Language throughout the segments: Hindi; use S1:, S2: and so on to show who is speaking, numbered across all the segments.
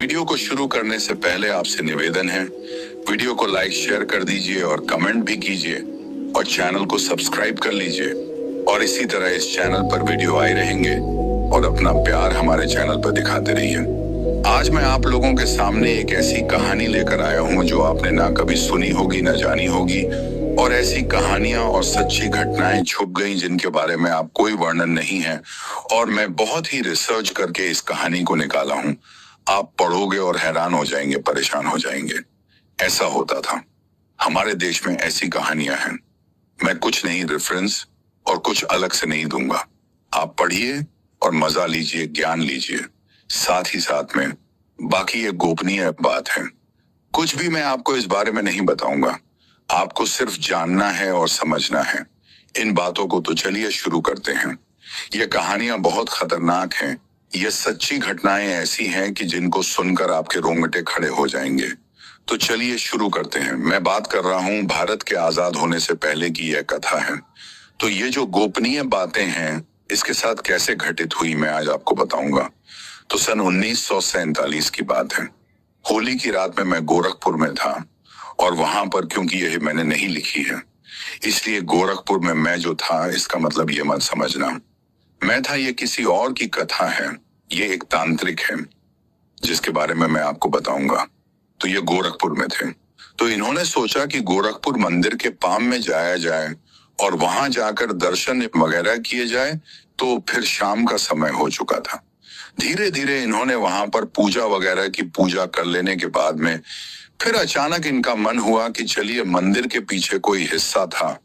S1: वीडियो को शुरू करने से पहले आपसे निवेदन है, वीडियो को लाइक शेयर कर दीजिए और कमेंट भी कीजिए और चैनल को सब्सक्राइब कर लीजिए। और इसी तरह इस चैनल पर वीडियो आए रहेंगे और अपना प्यार हमारे चैनल पर दिखाते रहिए। आज मैं आप लोगों के सामने एक ऐसी कहानी लेकर आया हूं जो आपने ना कभी सुनी होगी ना जानी होगी, और ऐसी कहानियां और सच्ची घटनाएं छुप गई जिनके बारे में आप कोई वर्णन नहीं है। और मैं बहुत ही रिसर्च करके इस कहानी को निकाला हूं। आप पढ़ोगे और हैरान हो जाएंगे, परेशान हो जाएंगे। ऐसा होता था, हमारे देश में ऐसी कहानियां हैं। मैं कुछ नहीं रेफरेंस और कुछ अलग से नहीं दूंगा। आप पढ़िए और मजा लीजिए, ज्ञान लीजिए। साथ ही साथ में बाकी ये गोपनीय बात है, कुछ भी मैं आपको इस बारे में नहीं बताऊंगा। आपको सिर्फ जानना है और समझना है इन बातों को। तो चलिए शुरू करते हैं। ये कहानियां बहुत खतरनाक हैं। ये सच्ची घटनाएं ऐसी हैं कि जिनको सुनकर आपके रोंगटे खड़े हो जाएंगे। तो चलिए शुरू करते हैं। मैं बात कर रहा हूं भारत के आजाद होने से पहले की यह कथा है। तो ये जो गोपनीय बातें हैं इसके साथ कैसे घटित हुई मैं आज आपको बताऊंगा। तो सन 1947 की बात है। होली की रात में मैं गोरखपुर में था, और वहां पर, क्योंकि यह मैंने नहीं लिखी है इसलिए गोरखपुर में मैं जो था इसका मतलब ये मत समझना मैं था, ये किसी और की कथा है। ये एक तांत्रिक है जिसके बारे में मैं आपको बताऊंगा। तो ये गोरखपुर में थे। तो इन्होंने सोचा कि गोरखपुर मंदिर के पाम में जाया जाए और वहां जाकर दर्शन वगैरह किए जाए। तो फिर शाम का समय हो चुका था। धीरे धीरे इन्होंने वहां पर पूजा वगैरह की पूजा कर लेने के बाद में फिर अचानक इनका मन हुआ कि चलिए मंदिर के पीछे कोई हिस्सा था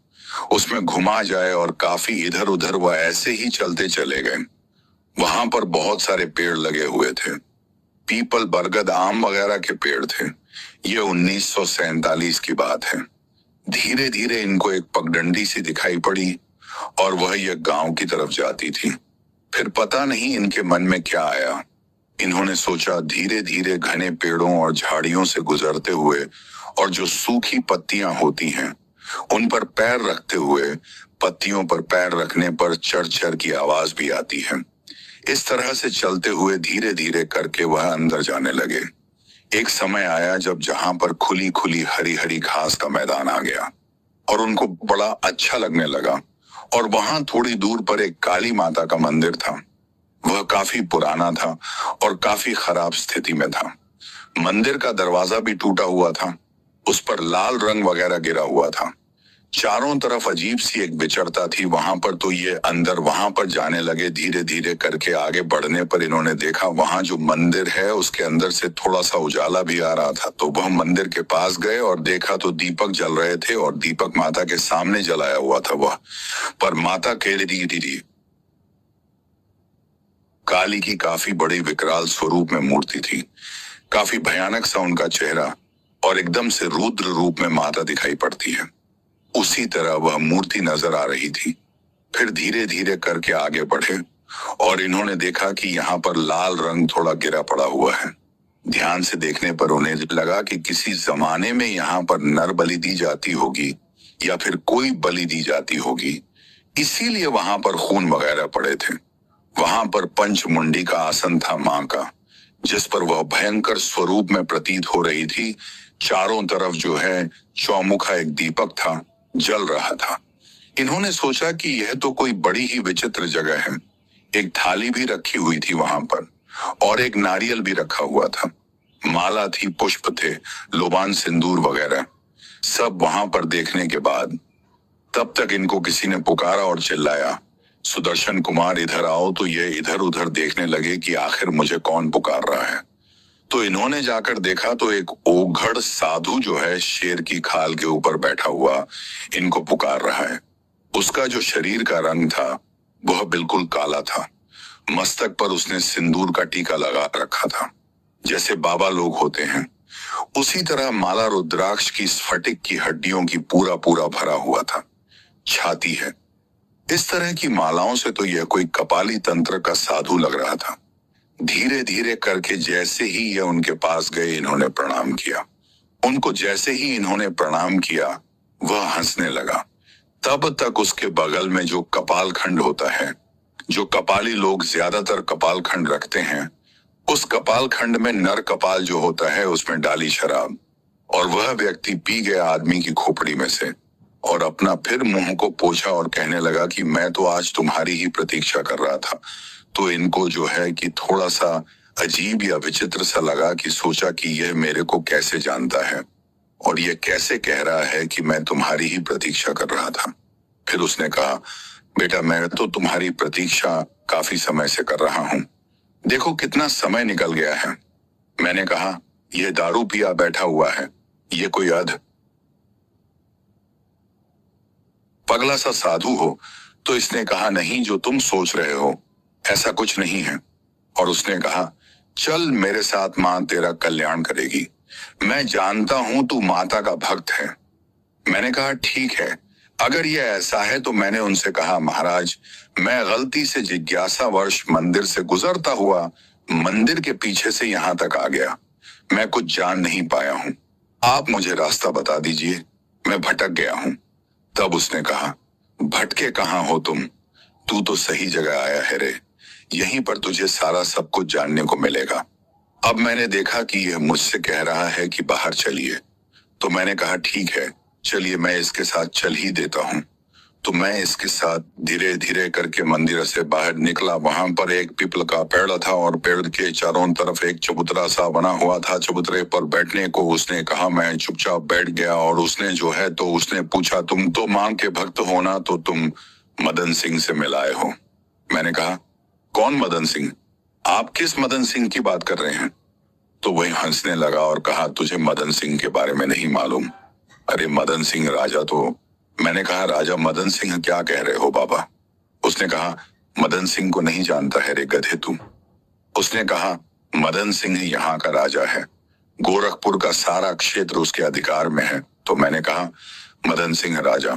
S1: उसमें घुमा जाए, और काफी इधर उधर वह ऐसे ही चलते चले गए। वहां पर बहुत सारे पेड़ लगे हुए थे, पीपल, बरगद, आम वगैरह के पेड़ थे। ये 1947 की बात है। धीरे धीरे इनको एक पगडंडी सी दिखाई पड़ी और वह यह गांव की तरफ जाती थी। फिर पता नहीं इनके मन में क्या आया, इन्होंने सोचा धीरे धीरे घने पेड़ों और झाड़ियों से गुजरते हुए और जो सूखी पत्तियां होती हैं उन पर पैर रखते हुए, पत्तियों पर पैर रखने पर चर चर की आवाज भी आती है। इस तरह से चलते हुए धीरे धीरे करके वह अंदर जाने लगे। एक समय आया जब जहां पर खुली खुली हरी हरी घास का मैदान आ गया और उनको बड़ा अच्छा लगने लगा। और वहां थोड़ी दूर पर एक काली माता का मंदिर था। वह काफी पुराना था और काफी खराब स्थिति में था। मंदिर का दरवाजा भी टूटा हुआ था, उस पर लाल रंग वगैरह गिरा हुआ था। चारों तरफ अजीब सी एक विचरता थी वहां पर। तो ये अंदर वहां पर जाने लगे। धीरे धीरे करके आगे बढ़ने पर इन्होंने देखा वहां जो मंदिर है उसके अंदर से थोड़ा सा उजाला भी आ रहा था। तो वह मंदिर के पास गए और देखा तो दीपक जल रहे थे और दीपक माता के सामने जलाया हुआ था वह। पर माता केड़ी काली की काफी बड़ी विकराल स्वरूप में मूर्ति थी। काफी भयानक सा उनका चेहरा और एकदम से रुद्र रूप में माता दिखाई पड़ती है, उसी तरह वह मूर्ति नजर आ रही थी। फिर धीरे धीरे करके आगे बढ़े और इन्होंने देखा कि यहाँ पर लाल रंग थोड़ा गिरा पड़ा हुआ है। ध्यान से देखने पर उन्हें लगा कि किसी जमाने में यहाँ पर नर बलि दी जाती होगी या फिर कोई बलि दी जाती होगी, इसीलिए वहां पर खून वगैरह पड़े थे। वहां पर पंचमुंडी का आसन था मां का, जिस पर वह भयंकर स्वरूप में प्रतीत हो रही थी। चारों तरफ जो है चौमुखा एक दीपक था, जल रहा था। इन्होंने सोचा कि यह तो कोई बड़ी ही विचित्र जगह है। एक थाली भी रखी हुई थी वहां पर और एक नारियल भी रखा हुआ था। माला थी, पुष्प थे, लोबान, सिंदूर वगैरह सब वहां पर देखने के बाद तब तक इनको किसी ने पुकारा और चिल्लाया, सुदर्शन कुमार इधर आओ। तो ये इधर उधर देखने लगे कि आखिर मुझे कौन पुकार रहा है। तो इन्होंने जाकर देखा तो एक ओघड़ साधु जो है शेर की खाल के ऊपर बैठा हुआ इनको पुकार रहा है। उसका जो शरीर का रंग था वह बिल्कुल काला था। मस्तक पर उसने सिंदूर का टीका लगा रखा था, जैसे बाबा लोग होते हैं। उसी तरह माला रुद्राक्ष की स्फटिक की हड्डियों की पूरा पूरा भरा हुआ था। छाती है। इस तरह की मालाओं से तो यह कोई कपाली तंत्र का साधु लग रहा था। धीरे धीरे करके जैसे ही यह उनके पास गए इन्होंने प्रणाम किया। उनको जैसे ही इन्होंने प्रणाम किया वह हंसने लगा। तब तक उसके बगल में जो कपाल खंड होता है, जो कपाली लोग ज्यादातर कपाल खंड रखते हैं, उस कपाल खंड में नर कपाल जो होता है उसमें डाली शराब, और वह व्यक्ति पी गया आदमी की खोपड़ी में से, और अपना फिर मुंह को पोंछा और कहने लगा कि मैं तो आज तुम्हारी ही प्रतीक्षा कर रहा था। तो इनको जो है कि थोड़ा सा अजीब या विचित्र सा लगा कि सोचा कि यह मेरे को कैसे जानता है और यह कैसे कह रहा है कि मैं तुम्हारी ही प्रतीक्षा कर रहा था। फिर उसने कहा, बेटा मैं तो तुम्हारी प्रतीक्षा काफी समय से कर रहा हूं, देखो कितना समय निकल गया है। मैंने कहा, यह दारू पिया बैठा हुआ है, ये कोई अध पगला सा साधु हो? तो इसने कहा, नहीं जो तुम सोच रहे हो ऐसा कुछ नहीं है। और उसने कहा, चल मेरे साथ, मां तेरा कल्याण करेगी, मैं जानता हूं तू माता का भक्त है। मैंने कहा, ठीक है, अगर ये ऐसा है तो मैंने उनसे कहा, महाराज मैं गलती से जिज्ञासावश मंदिर से गुजरता हुआ मंदिर के पीछे से यहां तक आ गया, मैं कुछ जान नहीं पाया हूं, आप मुझे रास्ता बता दीजिए, मैं भटक गया हूं। तब उसने कहा, भटके कहाँ हो तुम, तू तो सही जगह आया है रे, यहीं पर तुझे सारा सब कुछ जानने को मिलेगा। अब मैंने देखा कि यह मुझसे कह रहा है कि बाहर चलिए, तो मैंने कहा ठीक है चलिए, मैं इसके साथ चल ही देता हूं। तो मैं इसके साथ धीरे धीरे करके मंदिर से बाहर निकला। वहां पर एक पीपल का पेड़ था और पेड़ के चारों तरफ एक चबूतरा सा बना हुआ था। चबूतरे पर बैठने को उसने कहा, मैं चुपचाप बैठ गया। और उसने जो है तो उसने पूछा, तुम तो मां के भक्त हो ना, तो तुम मदन सिंह से मिलाए हो? मैंने कहा, कौन मदन सिंह, आप किस मदन सिंह की बात कर रहे हैं? तो वही हंसने लगा और कहा, तुझे मदन सिंह के बारे में नहीं मालूम? अरे मदन सिंह राजा तो। मैंने कहा, राजा मदन सिंह क्या कह रहे हो बाबा? उसने कहा, मदन सिंह को नहीं जानता है रे गधे तू। उसने कहा, मदन सिंह यहाँ का राजा है, गोरखपुर का सारा क्षेत्र उसके अधिकार में है। तो मैंने कहा, मदन सिंह राजा,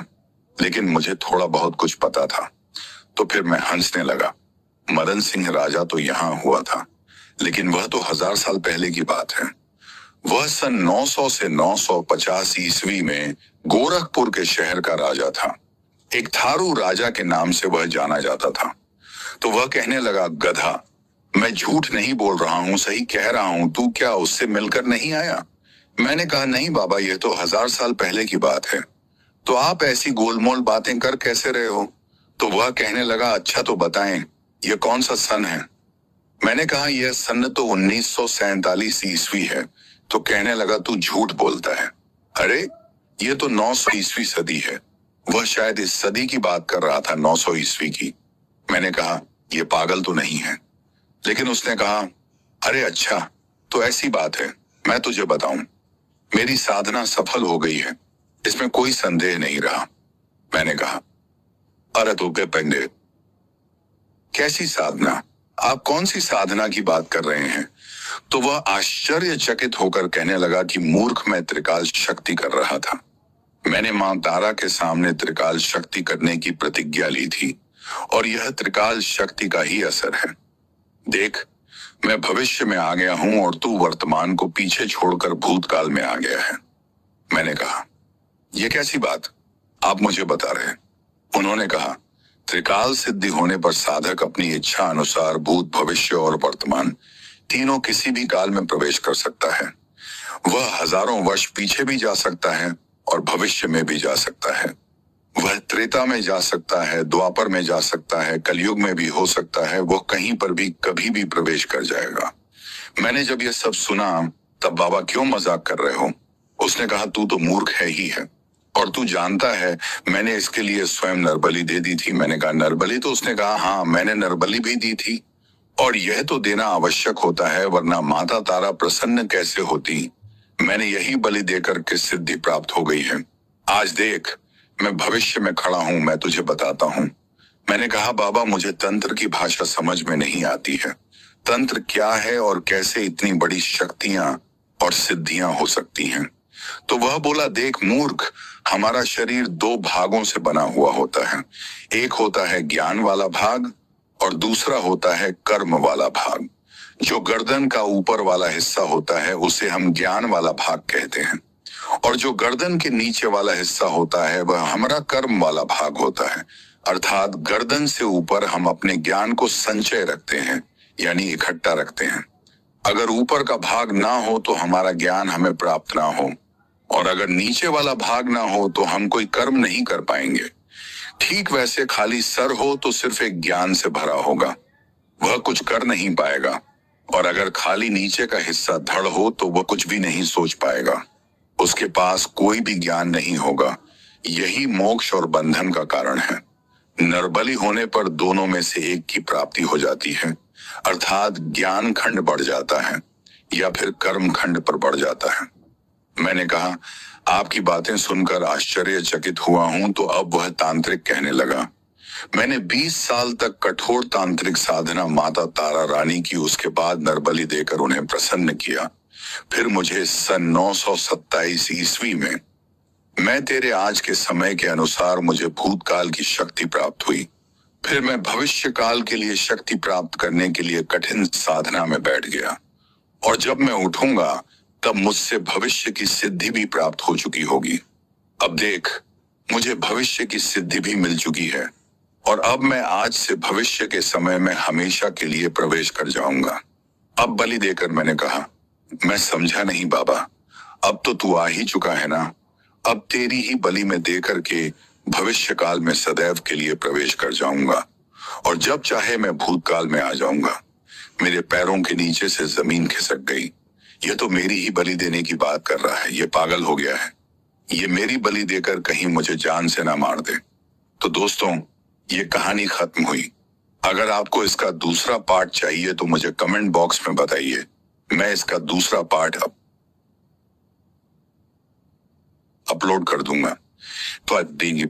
S1: लेकिन मुझे थोड़ा बहुत कुछ पता था। तो फिर मैं हंसने लगा। मदन सिंह राजा तो यहाँ हुआ था, लेकिन वह तो 1000 साल पहले की बात है। वह सन 900 से 950 ईस्वी में गोरखपुर के शहर का राजा था। एक थारू राजा के नाम से वह जाना जाता था। तो वह कहने लगा, गधा, मैं झूठ नहीं बोल रहा हूं, सही कह रहा हूं, तू क्या उससे मिलकर नहीं आया? मैंने कहा, नहीं बाबा, यह तो 1000 साल पहले की बात है, तो आप ऐसी गोलमोल बातें कर कैसे रहे हो? तो वह कहने लगा, अच्छा तो बताएं, यह कौन सा सन है? मैंने कहा, यह सन तो 1947 ईस्वी है। तो कहने लगा, तू झूठ बोलता है, अरे ये तो 900 ईस्वी सदी है। वह शायद इस सदी की बात कर रहा था, 900 ईस्वी की। मैंने कहा, यह पागल तो नहीं है? लेकिन उसने कहा, अरे अच्छा, तो ऐसी बात है, मैं तुझे बताऊं, मेरी साधना सफल हो गई है, इसमें कोई संदेह नहीं रहा। मैंने कहा, अरे तो के पेंडे, कैसी साधना, आप कौन सी साधना की बात कर रहे हैं? तो वह आश्चर्यचकित होकर कहने लगा कि मूर्ख, मैं त्रिकाल शक्ति कर रहा था। मैंने मां तारा के सामने त्रिकाल शक्ति करने की प्रतिज्ञा ली थी, और यह त्रिकाल शक्ति का ही असर है। देख, मैं भविष्य में आ गया हूं और तू वर्तमान को पीछे छोड़कर भूतकाल में आ गया है। मैंने कहा, यह कैसी बात, आप मुझे बता रहे? उन्होंने कहा, त्रिकाल सिद्धि होने पर साधक अपनी इच्छा अनुसार भूत, भविष्य और वर्तमान तीनों किसी भी काल में प्रवेश कर सकता है। वह हजारों वर्ष पीछे भी जा सकता है और भविष्य में भी जा सकता है। वह त्रेता में जा सकता है, द्वापर में जा सकता है, कलयुग में भी हो सकता है। वह कहीं पर भी कभी भी प्रवेश कर जाएगा। मैंने जब यह सब सुना, तब बाबा क्यों मजाक कर रहे हो? उसने कहा, तू तो मूर्ख है ही है, और तू जानता है मैंने इसके लिए स्वयं नरबलि दे दी थी। मैंने कहा, नरबलि? तो उसने कहा, हाँ, मैंने नरबलि भी दी थी, और यह तो देना आवश्यक होता है, वरना माता तारा प्रसन्न कैसे होती? मैंने यही बलि देकर के सिद्धि प्राप्त हो गई है। आज देख, मैं भविष्य में खड़ा हूं, मैं तुझे बताता हूं। मैंने कहा, बाबा मुझे तंत्र की भाषा समझ में नहीं आती है, तंत्र क्या है और कैसे इतनी बड़ी शक्तियां और सिद्धियां हो सकती हैं? तो वह बोला, देख मूर्ख, हमारा शरीर 2 भागों से बना हुआ होता है। एक होता है ज्ञान वाला भाग और दूसरा होता है कर्म वाला भाग। जो गर्दन का ऊपर वाला हिस्सा होता है उसे हम ज्ञान वाला भाग कहते हैं, और जो गर्दन के नीचे वाला हिस्सा होता है वह हमारा कर्म वाला भाग होता है। अर्थात गर्दन से ऊपर हम अपने ज्ञान को संचय रखते हैं, यानी इकट्ठा रखते हैं। अगर ऊपर का भाग ना हो तो हमारा ज्ञान हमें प्राप्त ना हो, और अगर नीचे वाला भाग ना हो तो हम कोई कर्म नहीं कर पाएंगे। ठीक वैसे खाली सर हो तो सिर्फ एक ज्ञान से भरा होगा, वह कुछ कर नहीं पाएगा। और अगर खाली नीचे का हिस्सा धड़ हो तो वह कुछ भी नहीं सोच पाएगा, उसके पास कोई भी ज्ञान नहीं होगा। यही मोक्ष और बंधन का कारण है। नरबली होने पर दोनों में से एक की प्राप्ति हो जाती है, अर्थात ज्ञान खंड बढ़ जाता है या फिर कर्म खंड पर बढ़ जाता है। मैंने कहा, आपकी बातें सुनकर आश्चर्यचकित हुआ हूं। तो अब वह तांत्रिक कहने लगा, मैंने 20 साल तक कठोर तांत्रिक साधना माता तारा रानी की, उसके बाद नरबली देकर उन्हें प्रसन्न किया। फिर मुझे सन 927 ईस्वी में मैं तेरे आज के समय के अनुसार मुझे भूतकाल की शक्ति प्राप्त हुई। फिर मैं भविष्य काल के लिए शक्ति प्राप्त करने के लिए कठिन साधना में बैठ गया, और जब मैं उठूंगा तब मुझसे भविष्य की सिद्धि भी प्राप्त हो चुकी होगी। अब देख, मुझे भविष्य की सिद्धि भी मिल चुकी है, और अब मैं आज से भविष्य के समय में हमेशा के लिए प्रवेश कर जाऊंगा। अब बलि देकर मैंने कहा, मैं समझा नहीं बाबा, अब तो तू आ ही चुका है ना, अब तेरी ही बलि में देकर के भविष्य काल में सदैव के लिए प्रवेश कर जाऊंगा, और जब चाहे मैं भूतकाल में आ जाऊंगा। मेरे पैरों के नीचे से जमीन खिसक गई। यह तो मेरी ही बलि देने की बात कर रहा है, ये पागल हो गया है। ये मेरी बलि देकर कहीं मुझे जान से ना मार दे। तो दोस्तों, ये कहानी खत्म हुई। अगर आपको इसका दूसरा पार्ट चाहिए तो मुझे कमेंट बॉक्स में बताइए, मैं इसका दूसरा पार्ट अपलोड कर दूंगा। तो आई